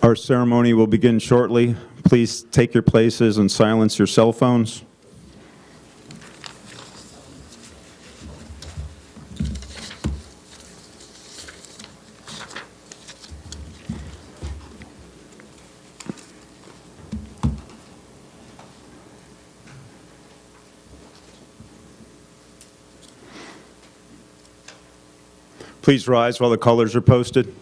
Our ceremony will begin shortly. Please take your places and silence your cell phones. Please rise while the colors are posted.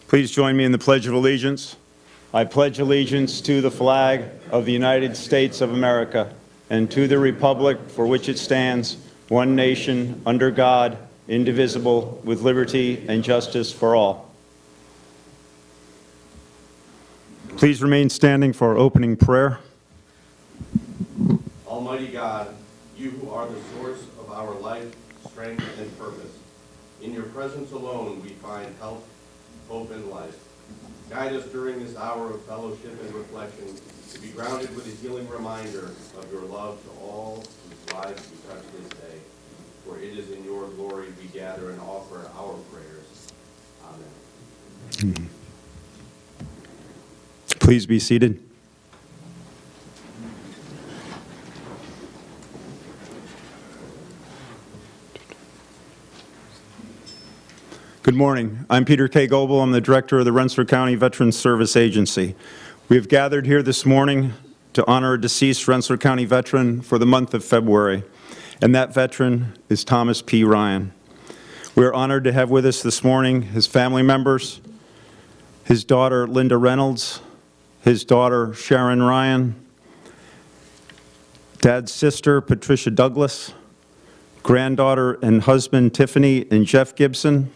Please join me in the Pledge of Allegiance. I pledge allegiance to the flag of the United States of America and to the republic for which it stands, one nation, under God, indivisible, with liberty and justice for all. Please remain standing for our opening prayer. Almighty God, you who are the source of our life, strength, and purpose, in your presence alone we find health, hope, and life. Guide us during this hour of fellowship and reflection to be grounded with a healing reminder of your love to all whose lives we touch this day. For it is in your glory we gather and offer our prayers. Amen. Please be seated. Good morning. I'm Peter K. Goebel. I'm the director of the Rensselaer County Veterans Service Agency. We have gathered here this morning to honor a deceased Rensselaer County veteran for the month of February, and that veteran is Thomas P. Ryan. We are honored to have with us this morning his family members, his daughter Linda Reynolds, his daughter Sharon Ryan, dad's sister Patricia Douglas, granddaughter and husband Tiffany and Jeff Gibson,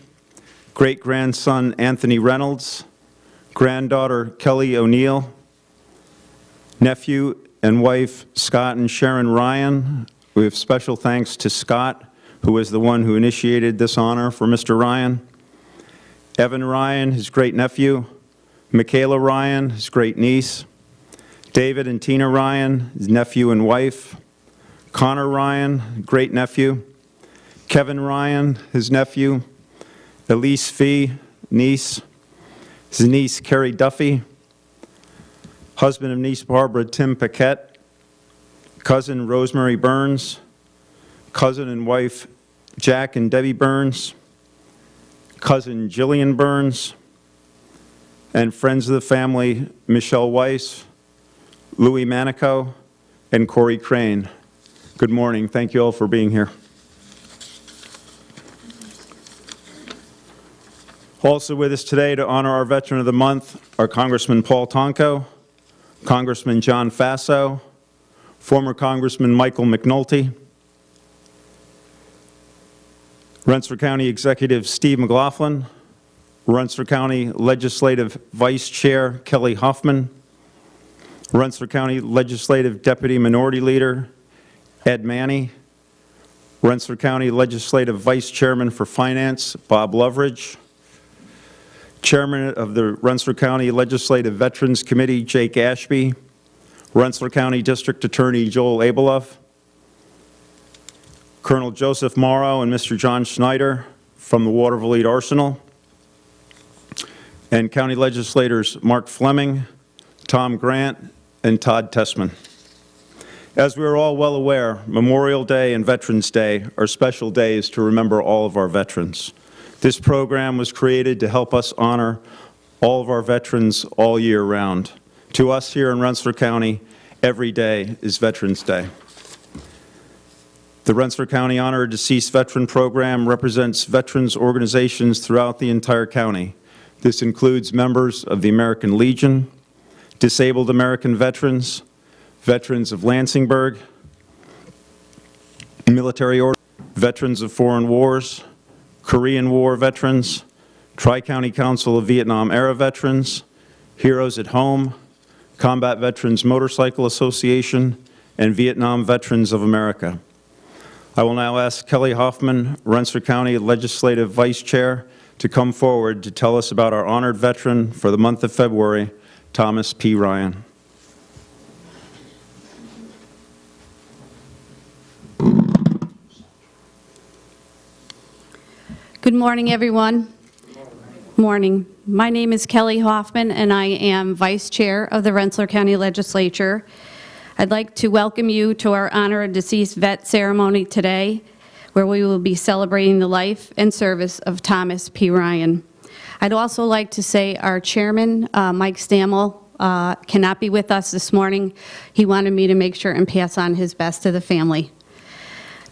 great-grandson Anthony Reynolds, granddaughter Kelly O'Neill, nephew and wife Scott and Sharon Ryan. We have special thanks to Scott, who was the one who initiated this honor for Mr. Ryan, Evan Ryan, his great-nephew, Michaela Ryan, his great-niece, David and Tina Ryan, his nephew and wife, Connor Ryan, great-nephew, Kevin Ryan, his nephew, Elise Fee, niece, his niece Carrie Duffy, husband of niece Barbara Tim Paquette, cousin Rosemary Burns, cousin and wife Jack and Debbie Burns, cousin Jillian Burns, and friends of the family Michelle Weiss, Louis Manico, and Corey Crane. Good morning. Thank you all for being here. Also with us today to honor our Veteran of the Month are Congressman Paul Tonko, Congressman John Faso, former Congressman Michael McNulty, Rensselaer County Executive Steve McLaughlin, Rensselaer County Legislative Vice Chair Kelly Hoffman, Rensselaer County Legislative Deputy Minority Leader Ed Manny, Rensselaer County Legislative Vice Chairman for Finance Bob Loveridge, Chairman of the Rensselaer County Legislative Veterans Committee, Jake Ashby, Rensselaer County District Attorney Joel Abeloff, Colonel Joseph Morrow and Mr. John Schneider from the Waterville Arsenal, and County Legislators Mark Fleming, Tom Grant, and Todd Tessman. As we are all well aware, Memorial Day and Veterans Day are special days to remember all of our veterans. This program was created to help us honor all of our veterans all year round. To us here in Rensselaer County, every day is Veterans Day. The Rensselaer County Honor a Deceased Veteran Program represents veterans organizations throughout the entire county. This includes members of the American Legion, Disabled American Veterans, Veterans of Lansingburg, Military Order, Veterans of Foreign Wars, Korean War Veterans, Tri-County Council of Vietnam-Era Veterans, Heroes at Home, Combat Veterans Motorcycle Association, and Vietnam Veterans of America. I will now ask Kelly Hoffman, Rensselaer County Legislative Vice Chair, to come forward to tell us about our honored veteran for the month of February, Thomas P. Ryan. Good morning, everyone. Morning. My name is Kelly Hoffman, and I am Vice Chair of the Rensselaer County Legislature. I'd like to welcome you to our Honor a Deceased Vet ceremony today, where we will be celebrating the life and service of Thomas P. Ryan. I'd also like to say our chairman, Mike Stammel, cannot be with us this morning. He wanted me to make sure and pass on his best to the family.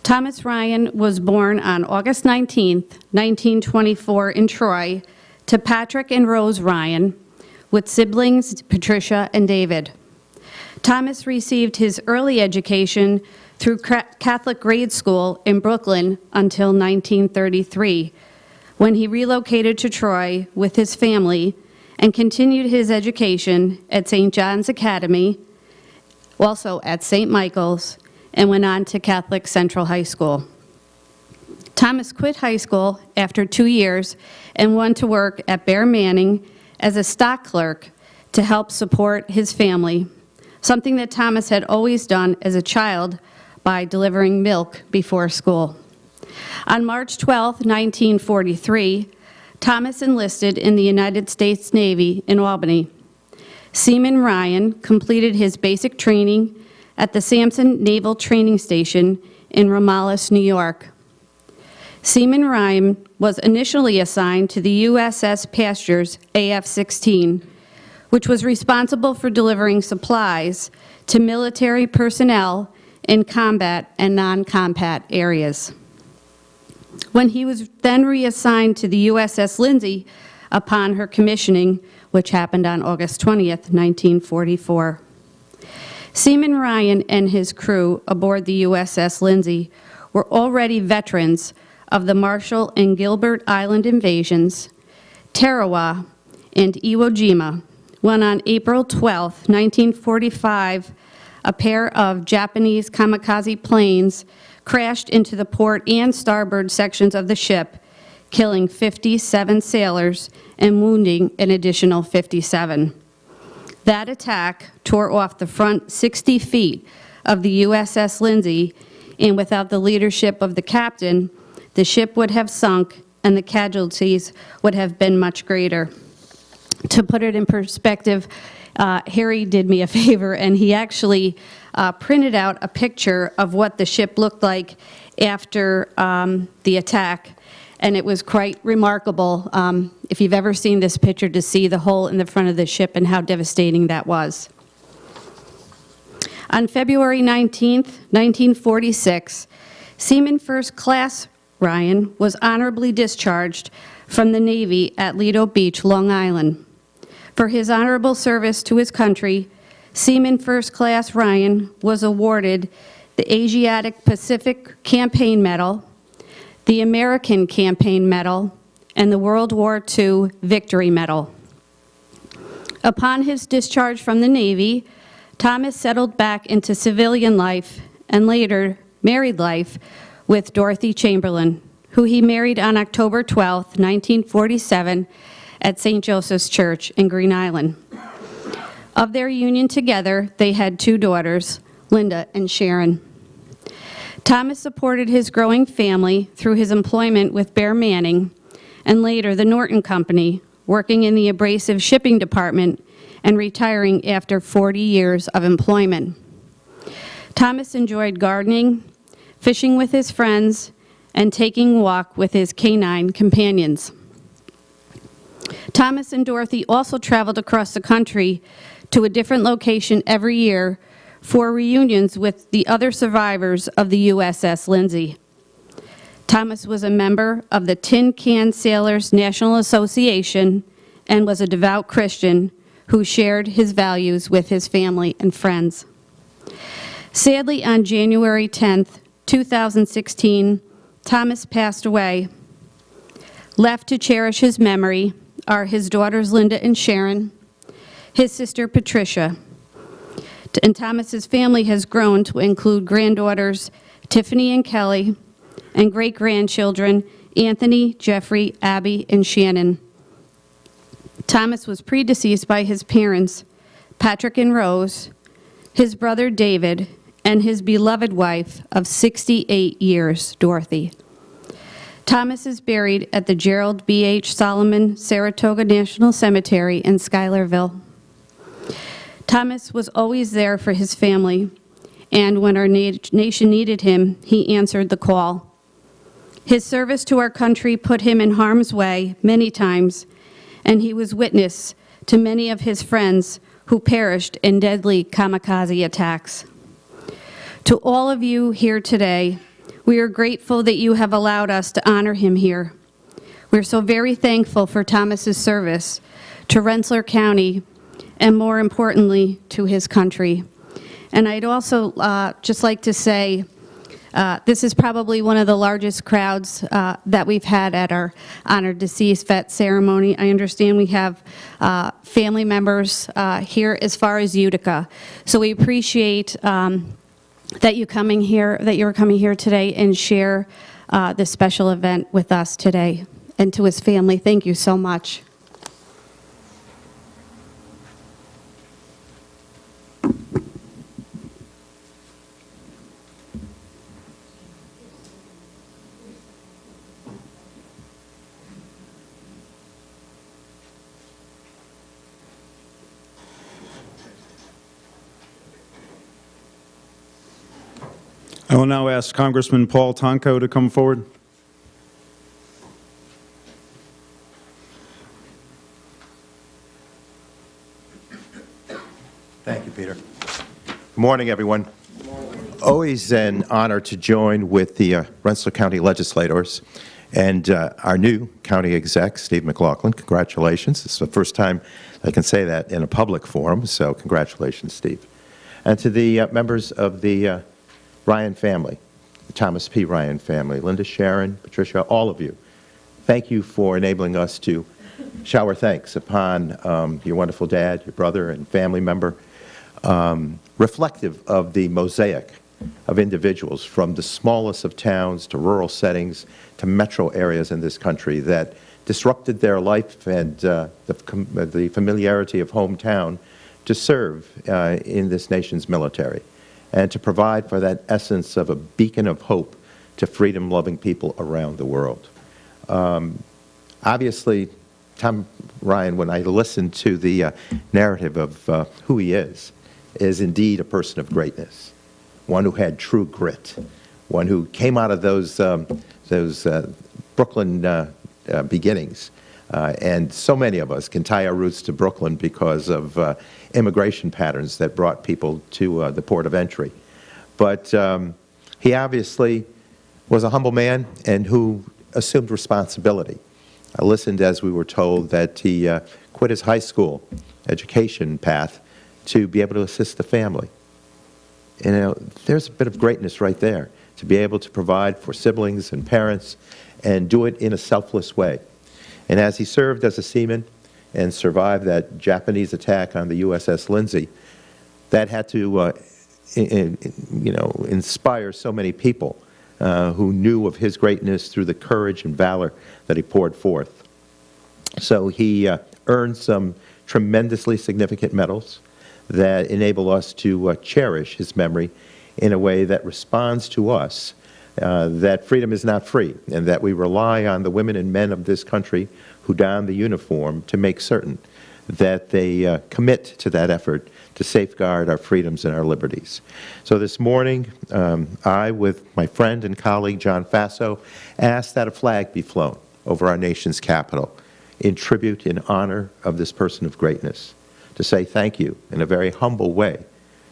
Thomas Ryan was born on August 19th, 1924 in Troy to Patrick and Rose Ryan, with siblings Patricia and David. Thomas received his early education through Catholic grade school in Brooklyn until 1933, when he relocated to Troy with his family and continued his education at St. John's Academy, also at St. Michael's, and went on to Catholic Central High School. Thomas quit high school after 2 years and went to work at Bear Manning as a stock clerk to help support his family, something that Thomas had always done as a child by delivering milk before school. On March 12, 1943, Thomas enlisted in the United States Navy in Albany. Seaman Ryan completed his basic training at the Sampson Naval Training Station in Romulus, New York. Seaman Ryan was initially assigned to the USS Pastures AF-16, which was responsible for delivering supplies to military personnel in combat and non-combat areas. When he was then reassigned to the USS Lindsay upon her commissioning, which happened on August 20th, 1944. Seaman Ryan and his crew aboard the USS Lindsay were already veterans of the Marshall and Gilbert Island invasions, Tarawa, and Iwo Jima, when on April 12, 1945, a pair of Japanese kamikaze planes crashed into the port and starboard sections of the ship, killing 57 sailors and wounding an additional 57. That attack tore off the front 60 feet of the USS Lindsay, and without the leadership of the captain, the ship would have sunk and the casualties would have been much greater. To put it in perspective, Harry did me a favor, and he actually printed out a picture of what the ship looked like after the attack, and it was quite remarkable, if you've ever seen this picture, to see the hole in the front of the ship and how devastating that was. On February 19th, 1946, Seaman First Class Ryan was honorably discharged from the Navy at Lido Beach, Long Island. For his honorable service to his country, Seaman First Class Ryan was awarded the Asiatic Pacific Campaign Medal, the American Campaign Medal, and the World War II Victory Medal. Upon his discharge from the Navy, Thomas settled back into civilian life and later married life with Dorothy Chamberlain, who he married on October 12, 1947, at St. Joseph's Church in Green Island. Of their union together, they had 2 daughters, Linda and Sharon. Thomas supported his growing family through his employment with Bear Manning and later the Norton Company, working in the abrasive shipping department and retiring after 40 years of employment. Thomas enjoyed gardening, fishing with his friends, and taking a walk with his canine companions. Thomas and Dorothy also traveled across the country to a different location every year for reunions with the other survivors of the USS Lindsay. Thomas was a member of the Tin Can Sailors National Association and was a devout Christian who shared his values with his family and friends. Sadly, on January 10th, 2016, Thomas passed away. Left to cherish his memory are his daughters Linda and Sharon, his sister Patricia, and Thomas's family has grown to include granddaughters Tiffany and Kelly, and great-grandchildren Anthony, Jeffrey, Abby, and Shannon. Thomas was predeceased by his parents, Patrick and Rose, his brother David, and his beloved wife of 68 years, Dorothy. Thomas is buried at the Gerald B.H. Solomon Saratoga National Cemetery in Schuylerville. Thomas was always there for his family, and when our nation needed him, he answered the call. His service to our country put him in harm's way many times, and he was witness to many of his friends who perished in deadly kamikaze attacks. To all of you here today, we are grateful that you have allowed us to honor him here. We're so very thankful for Thomas's service to Rensselaer County and, more importantly, to his country. And I'd also just like to say, this is probably one of the largest crowds that we've had at our Honored Deceased Vet ceremony. I understand we have family members here as far as Utica. So we appreciate that you're coming here today and share this special event with us today. And to his family, thank you so much. I will now ask Congressman Paul Tonko to come forward. Thank you, Peter. Good morning, everyone. Good morning. Always an honor to join with the Rensselaer County legislators and our new county exec, Steve McLaughlin. Congratulations. It's the first time I can say that in a public forum, so congratulations, Steve. And to the members of the Ryan family, the Thomas P. Ryan family, Linda, Sharon, Patricia, all of you, thank you for enabling us to shower thanks upon your wonderful dad, your brother, and family member, reflective of the mosaic of individuals from the smallest of towns to rural settings to metro areas in this country that disrupted their life and the familiarity of hometown to serve in this nation's military, and to provide for that essence of a beacon of hope to freedom-loving people around the world. Obviously, Tom Ryan, when I listen to the narrative of who he is indeed a person of greatness, one who had true grit, one who came out of those Brooklyn beginnings. And so many of us can tie our roots to Brooklyn because of immigration patterns that brought people to the port of entry. But he obviously was a humble man and who assumed responsibility. I listened as we were told that he quit his high school education path to be able to assist the family. You know, there's a bit of greatness right there, to be able to provide for siblings and parents and do it in a selfless way. And as he served as a seaman and survived that Japanese attack on the USS Lindsay, that had to, inspire so many people who knew of his greatness through the courage and valor that he poured forth. So he earned some tremendously significant medals that enable us to cherish his memory in a way that responds to us that freedom is not free, and that we rely on the women and men of this country who don the uniform to make certain that they commit to that effort to safeguard our freedoms and our liberties. So this morning, I, with my friend and colleague John Faso, asked that a flag be flown over our nation's capital in tribute, in honor of this person of greatness, to say thank you in a very humble way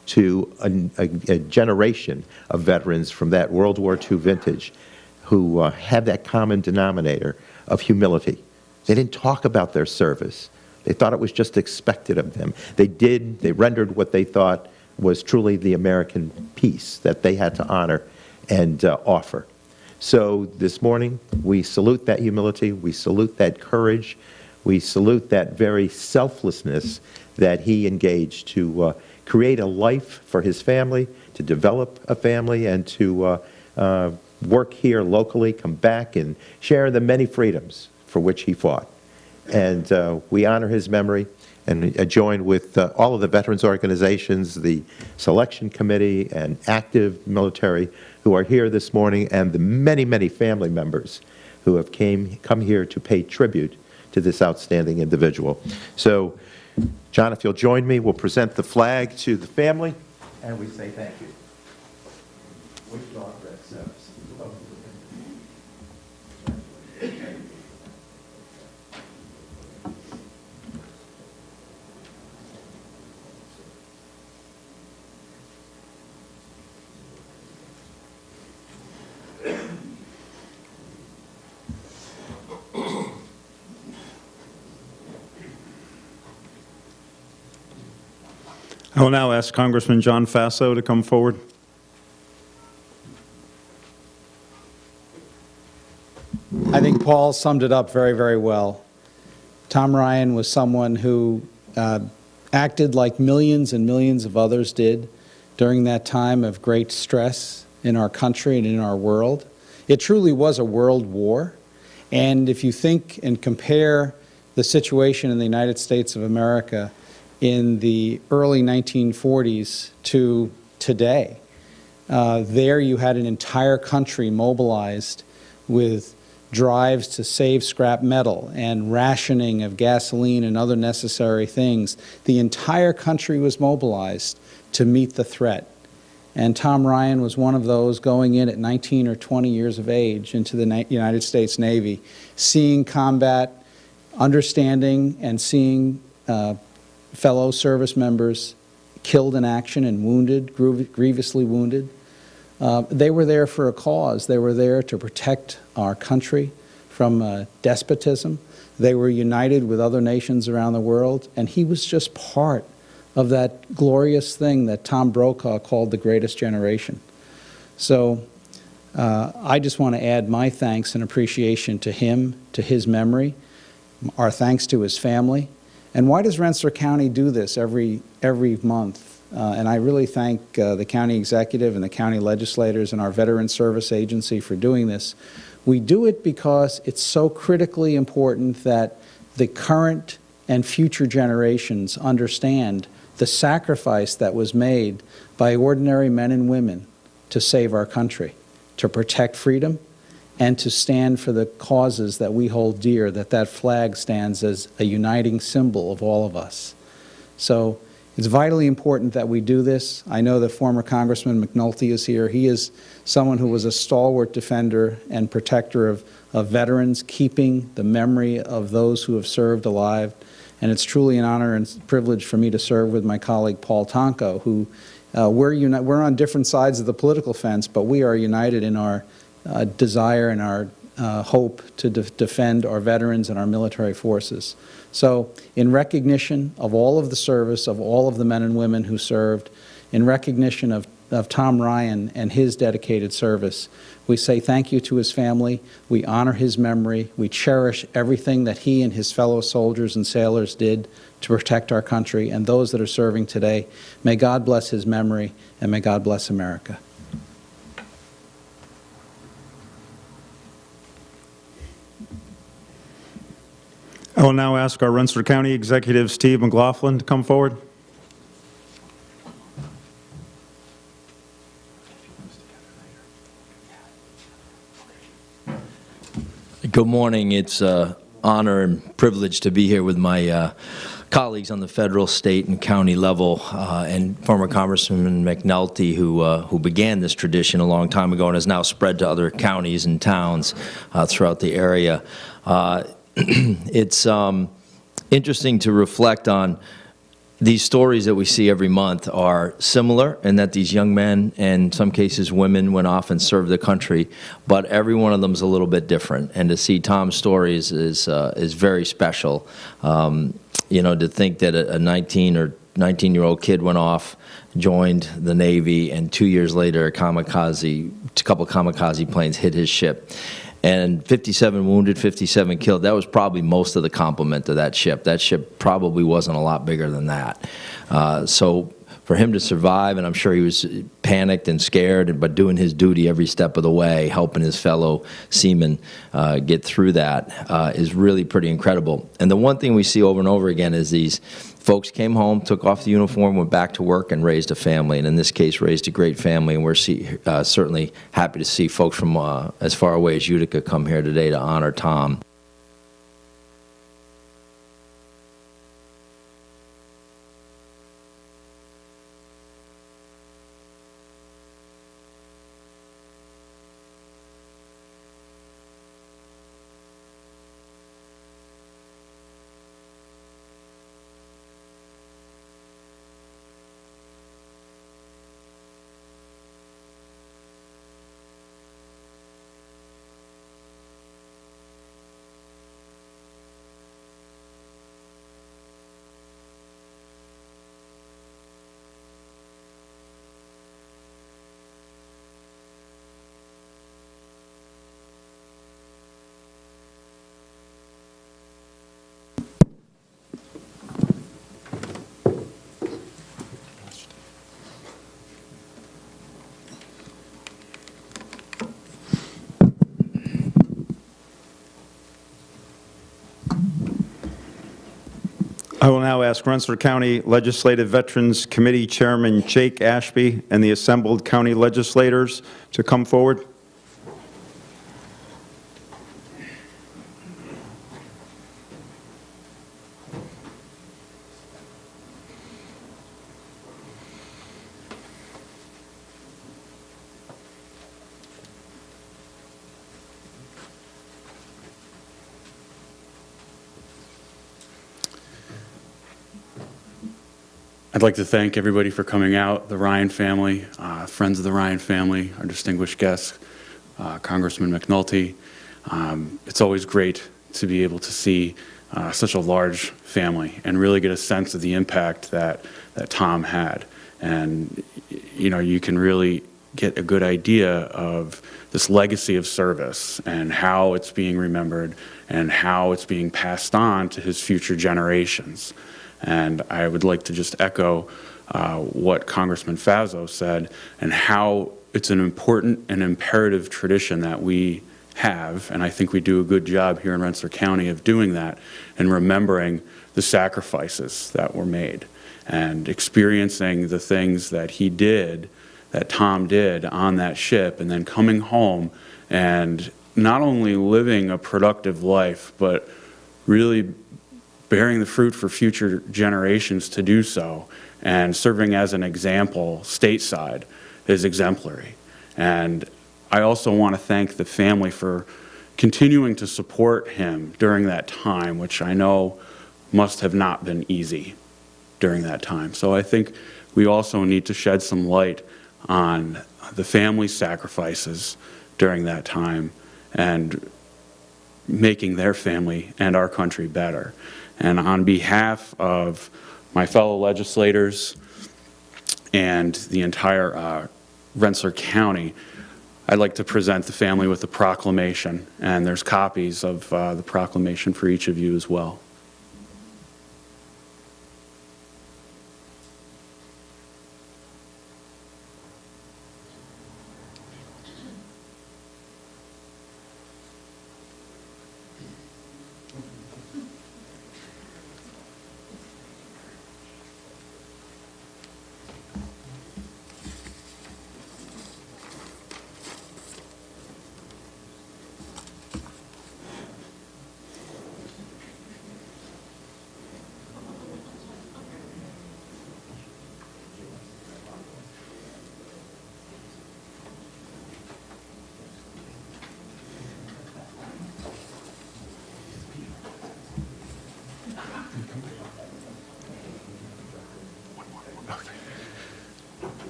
to a generation of veterans from that World War II vintage who had that common denominator of humility. They didn't talk about their service. They thought it was just expected of them. They rendered what they thought was truly the American piece that they had to honor and offer. So this morning, we salute that humility, we salute that courage, we salute that very selflessness that he engaged to create a life for his family, to develop a family, and to work here locally, come back and share the many freedoms for which he fought. And we honor his memory and join with all of the veterans organizations, the selection committee, and active military who are here this morning, and the many, many family members who have come here to pay tribute to this outstanding individual. So, John, if you'll join me, we'll present the flag to the family, and we say thank you. I will now ask Congressman John Faso to come forward. I think Paul summed it up very, very well. Tom Ryan was someone who acted like millions and millions of others did during that time of great stress in our country and in our world. It truly was a world war. And if you think and compare the situation in the United States of America in the early 1940s to today, there you had an entire country mobilized with drives to save scrap metal and rationing of gasoline and other necessary things. The entire country was mobilized to meet the threat. And Tom Ryan was one of those going in at 19 or 20 years of age into the United States Navy, seeing combat, understanding and seeing fellow service members killed in action and wounded, grievously wounded. They were there for a cause. They were there to protect our country from despotism. They were united with other nations around the world, and he was just part of that glorious thing that Tom Brokaw called the greatest generation. So I just want to add my thanks and appreciation to him, to his memory, our thanks to his family. And why does Rensselaer County do this every month? And I really thank the county executive and the county legislators and our Veteran Service Agency for doing this. We do it because it's so critically important that the current and future generations understand the sacrifice that was made by ordinary men and women to save our country, to protect freedom, and to stand for the causes that we hold dear, that flag stands as a uniting symbol of all of us. So it's vitally important that we do this. I know that former Congressman McNulty is here. He is someone who was a stalwart defender and protector of veterans, keeping the memory of those who have served alive. And it's truly an honor and privilege for me to serve with my colleague Paul Tonko, who we're on different sides of the political fence, but we are united in our desire and our hope to defend our veterans and our military forces. So in recognition of all of the service of all of the men and women who served, in recognition of Tom Ryan and his dedicated service, we say thank you to his family, we honor his memory, we cherish everything that he and his fellow soldiers and sailors did to protect our country and those that are serving today. May God bless his memory, and may God bless America. I will now ask our Rensselaer County Executive, Steve McLaughlin, to come forward. Good morning. It's an honor and privilege to be here with my colleagues on the federal, state, and county level, and former Congressman McNulty, who began this tradition a long time ago and has now spread to other counties and towns throughout the area. It's interesting to reflect on these stories that we see every month are similar in that these young men, and in some cases women, went off and served the country, but every one of them is a little bit different. And to see Tom's stories is very special. You know, to think that a 19-year-old kid went off, joined the Navy, and 2 years later a couple kamikaze planes hit his ship. And 57 wounded, 57 killed. That was probably most of the complement of that ship. That ship probably wasn't a lot bigger than that. So for him to survive, and I'm sure he was panicked and scared, but doing his duty every step of the way, helping his fellow seamen get through that, is really pretty incredible. And the one thing we see over and over again is these folks came home, took off the uniform, went back to work, and raised a family, and in this case raised a great family. And we're certainly happy to see folks from as far away as Utica come here today to honor Tom. I will now ask Rensselaer County Legislative Veterans Committee Chairman Jake Ashby and the assembled county legislators to come forward. I'd like to thank everybody for coming out, the Ryan family, friends of the Ryan family, our distinguished guests, Congressman McNulty. It's always great to be able to see such a large family and really get a sense of the impact that Tom had. And, you know, you can really get a good idea of this legacy of service and how it's being remembered and how it's being passed on to his future generations. And I would like to just echo what Congressman Fazo said and how it's an important and imperative tradition that we have, and I think we do a good job here in Rensselaer County of doing that and remembering the sacrifices that were made and experiencing the things that he did, that Tom did on that ship, and then coming home and not only living a productive life, but really bearing the fruit for future generations to do so, and serving as an example stateside is exemplary. And I also want to thank the family for continuing to support him during that time, which I know must have not been easy during that time. So I think we also need to shed some light on the family sacrifices during that time and making their family and our country better. And on behalf of my fellow legislators and the entire Rensselaer County, I'd like to present the family with a proclamation, and there's copies of the proclamation for each of you as well.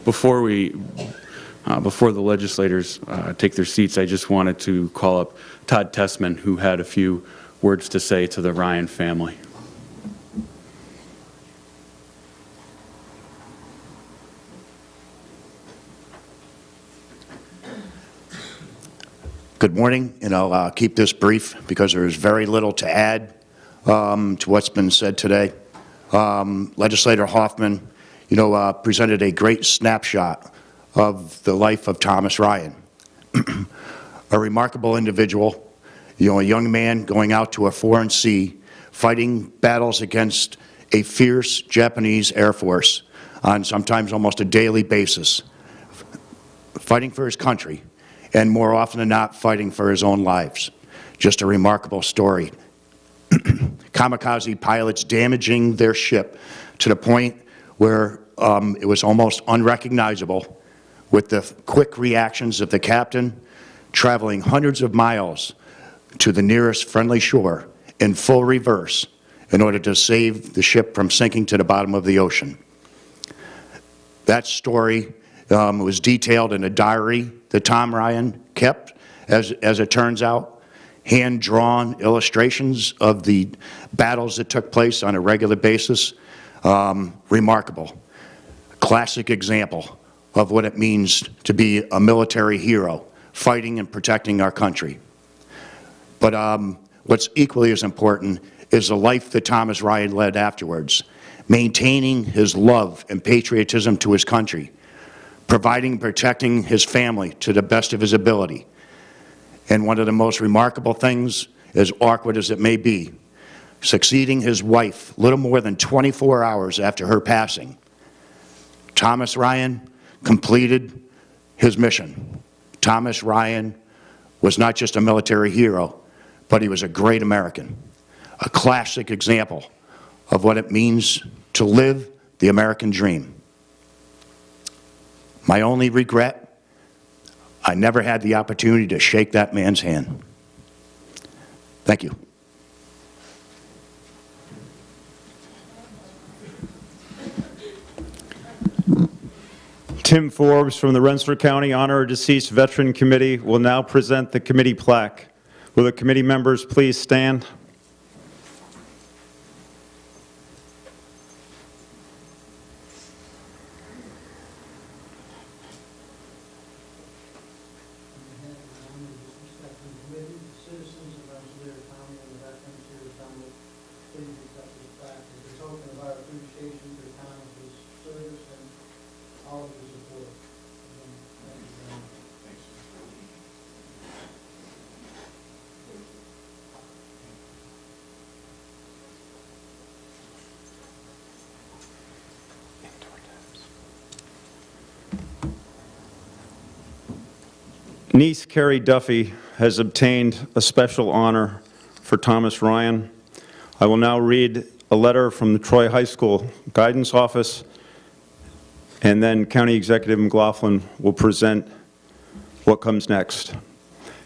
before the legislators take their seats, I just wanted to call up Todd Tessman, who had a few words to say to the Ryan family. Good morning, and I'll keep this brief because there is very little to add to what's been said today. Legislator Hoffman, presented a great snapshot of the life of Thomas Ryan. A remarkable individual, a young man going out to a foreign sea, fighting battles against a fierce Japanese Air Force on sometimes almost a daily basis, fighting for his country, and more often than not, fighting for his own lives. Just a remarkable story. Kamikaze pilots damaging their ship to the point where it was almost unrecognizable, with the quick reactions of the captain traveling hundreds of miles to the nearest friendly shore in full reverse in order to save the ship from sinking to the bottom of the ocean. That story was detailed in a diary that Tom Ryan kept, as it turns out, hand-drawn illustrations of the battles that took place on a regular basis. Remarkable. Classic example of what it means to be a military hero, fighting and protecting our country. But what's equally as important is the life that Thomas Ryan led afterwards, maintaining his love and patriotism to his country, providing and protecting his family to the best of his ability. And one of the most remarkable things, as awkward as it may be, succeeding his wife little more than 24 hours after her passing. Thomas Ryan completed his mission. Thomas Ryan was not just a military hero, but he was a great American, a classic example of what it means to live the American dream. My only regret, I never had the opportunity to shake that man's hand. Thank you. Tim Forbes from the Rensselaer County Honor Deceased Veteran Committee will now present the committee plaque. Will the committee members please stand? Citizens of Rensselaer County and the veterans here assembled, please accept this plaque as a token of our appreciation for Thomas's service and all of his support. Again, thank you very much. Thanks. Niece Carrie Duffy has obtained a special honor for Thomas Ryan. I will now read a letter from the Troy High School Guidance Office, and then County Executive McLaughlin will present what comes next.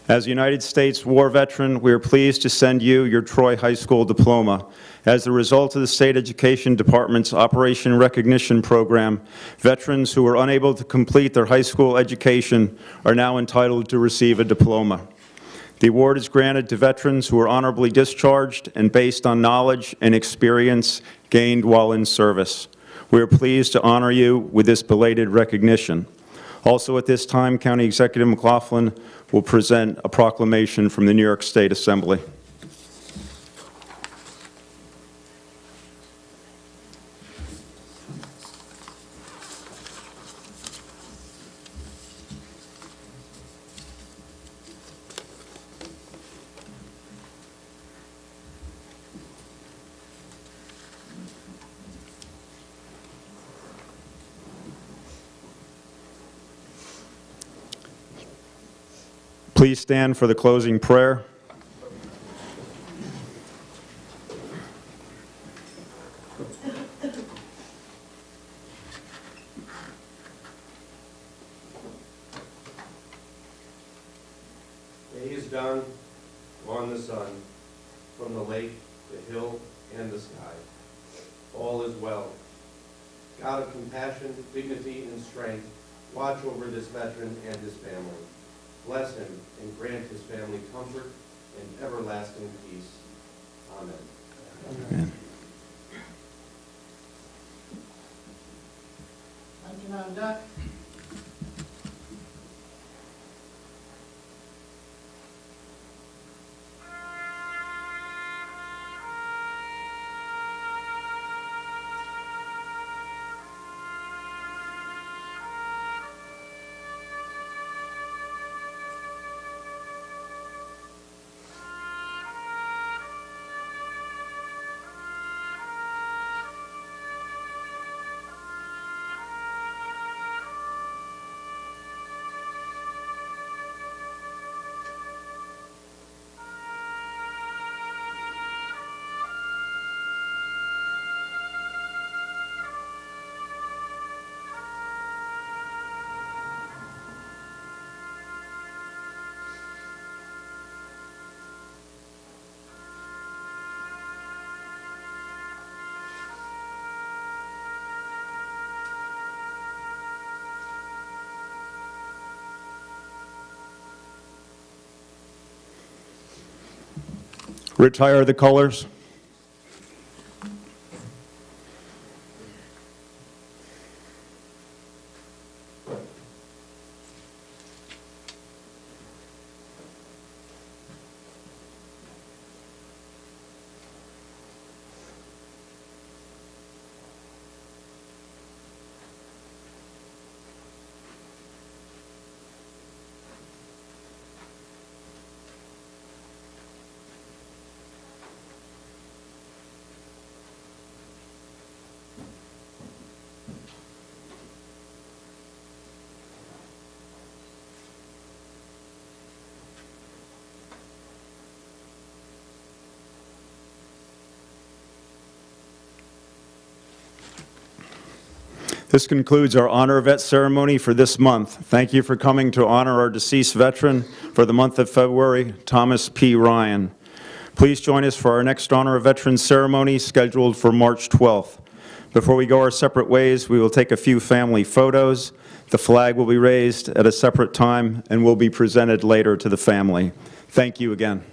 As a United States war veteran, we are pleased to send you your Troy High School diploma. As a result of the State Education Department's Operation Recognition Program, veterans who were unable to complete their high school education are now entitled to receive a diploma. The award is granted to veterans who are honorably discharged and based on knowledge and experience gained while in service. We are pleased to honor you with this belated recognition. Also at this time, County Executive McLaughlin will present a proclamation from the New York State Assembly. Please stand for the closing prayer. Day is done, gone the sun, from the lake, the hill, and the sky. All is well. God of compassion, dignity, and strength, watch over this veteran and his family. Bless him and grant his family comfort and everlasting peace. Amen. Amen. Thank you, Madam Duck. Retire the colors. This concludes our Honor a Vet ceremony for this month. Thank you for coming to honor our deceased veteran for the month of February, Thomas P. Ryan. Please join us for our next Honor a Veteran ceremony scheduled for March 12th. Before we go our separate ways, we will take a few family photos. The flag will be raised at a separate time and will be presented later to the family. Thank you again.